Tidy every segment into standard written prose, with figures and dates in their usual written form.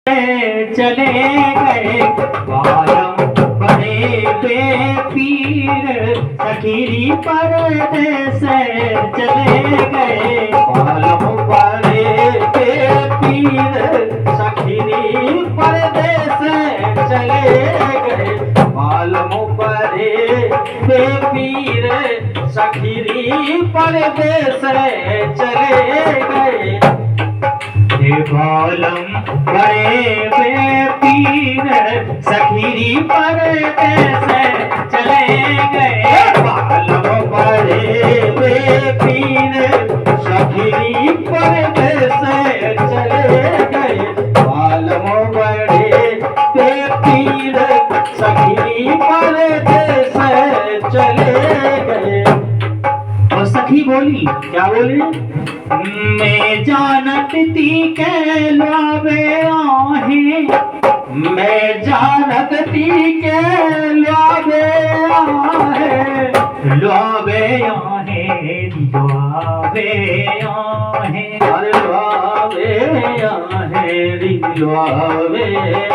चले गए बालम बड़े पीर सखीरी परदेस चले गए बालम बड़े पीर सखीरी परदेस चले गए बालम बड़े पीर सखीरी परदेस चले गए बालम बड़े पीर सखीरी परदेस चले गए बालम बड़े पीर सखीरी परदेस चले गए बालम बड़े पीर सखीरी परदेस चले गए। और सखी बोली, क्या बोली? मैं जानत ती के लावे आहे, मैं जानत ती के लावे आहे, लावे आहे, लावे आहे, अरे लावे आहे, लावे आहे।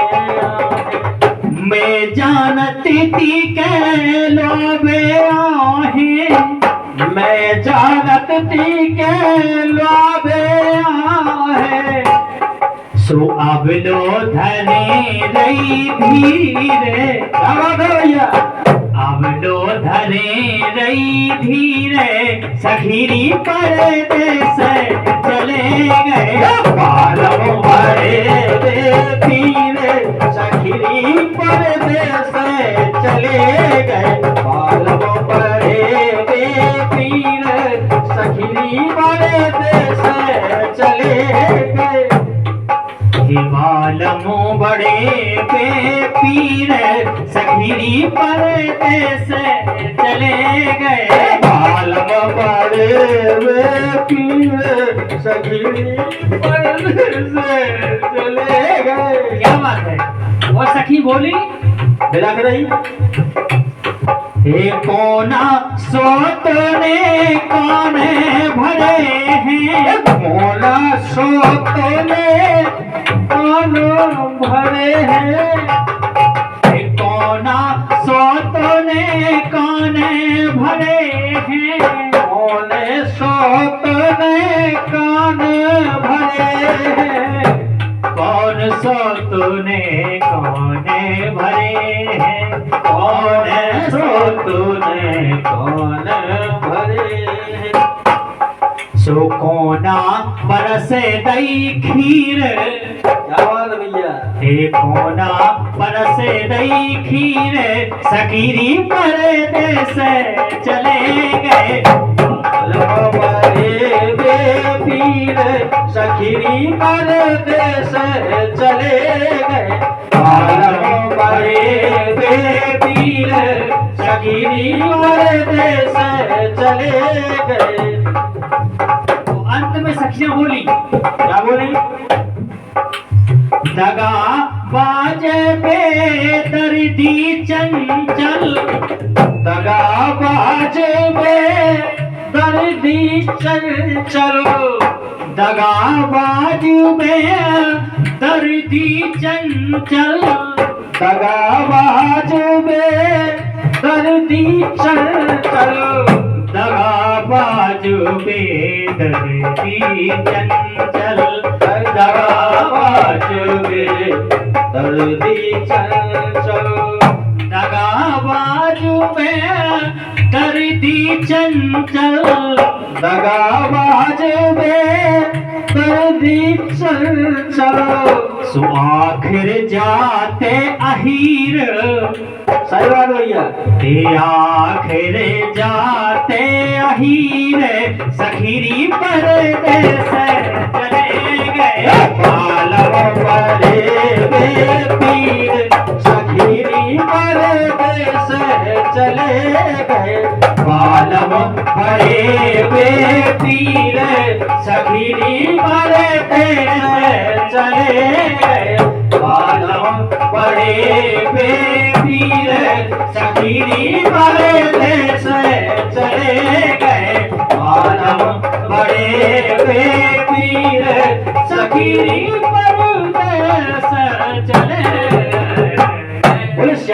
मैं जानत ती के लावे आहे, मैं जानत थी के लावे आहे, सो अब लो धने रही धीरे, अब लो धने रही धीरे सखीरी परदेस चले गए बालम बड़े पीरे सखीरी परदेस चले गए बालम बड़े पीर सखीरी परदेस चले गए बालम बड़े पीर सखीरी परदेस चले गए बालम बड़े पीर सखीरी परदेस चले गए। क्या बात है? वो सखी बोली बिला कर रही कोना सोतने काने भरे हैं, कोना सोतने काने भरे हैं, कोना सोतने काने भरे हैं, कोने सोतने काने भरे हैं, कौन सोतने काने भरे हैं, कौन सो तूने कौन भरे सो कोना बरसे दई खीर, क्या बात भैया? कोना बरसे दई खीर सखीरी परदेस चले गए पीर सखीरी परदेस चले गए बालम बड़े पीर सखीरी परदेस चले गए। तो अंत में सखियां बोली, क्या बोली? दगा बाज बेदर्दी चंचल, दगा बाज बेदर्दी चंचल, दगा बाज बेदर्दी चंचल, दगा बाज बेदर्दी चंचल, दगा बाज बेदर्दी चंचल, दगा बाज बेदर्दी चंचल, दगा बाज बेदर्दी चंचल, दगा बाज बेदर्दी चंचल, सो आखिर जाते अहीर, सही बात भैया, आखिर जाते अहीर सखीरी परदेस चले गए बालम बड़े पीर सखीरी परदेस चले गए बालम बड़े पीर सखीरी परदेस चले गए बालम बड़े पीर सखीरी परदेस चले गए बालम बड़े पीर सखीरी परदेस